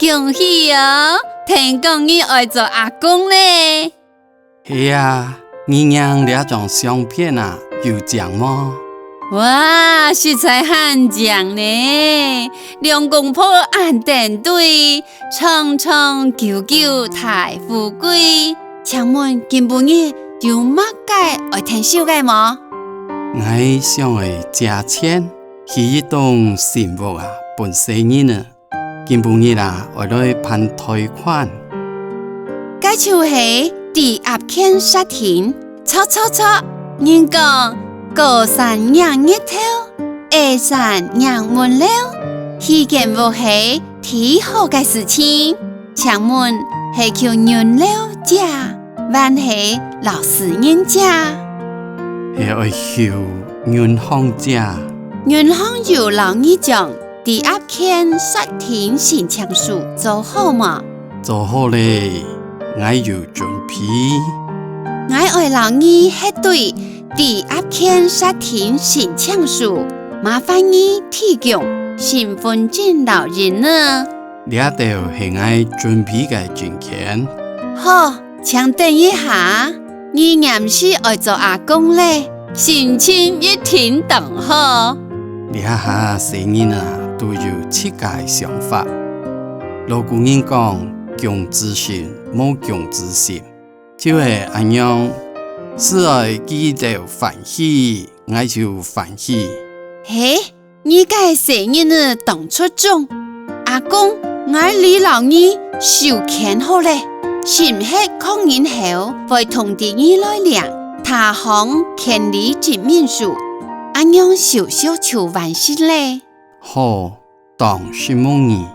恭喜哦！聽講你愛做阿公咧。係啊，你娘這張相片啊，有獎嗎？哇，實在很獎呢！兩公婆按定對，長長久久大富貴。請問今晡日有乜解愛聽小解嗎？我想來借錢去一棟新屋啊，本生意呢。今晡日啊，我來辦貸款。該就是第二件事情，錯，人講高山仰日頭，下山仰門樓，呢件無係睇好嘅事情。請問係求人了解，還係老師人家？係愛求銀行家。銀行有老你講第二件事情先簽署做好嗎？做好咧，我有準備。我愛老你係對第二件事情先簽署，麻煩你提供身份證老人呢？呢度係我準備嘅證件。好，請等一下，你啱是愛做阿公咧，心情一挺等好。呢下成人啊都有自家想法。老古人講強自信，冇強自信，就係咁樣。是愛記得歡喜，我就歡喜。嘿，你個成人呢當出眾，阿公，我李老二受牽好咧，是唔係抗年後會同第二來量，他行權利證明書，咁樣少少求完事咧。好，當是夢兒。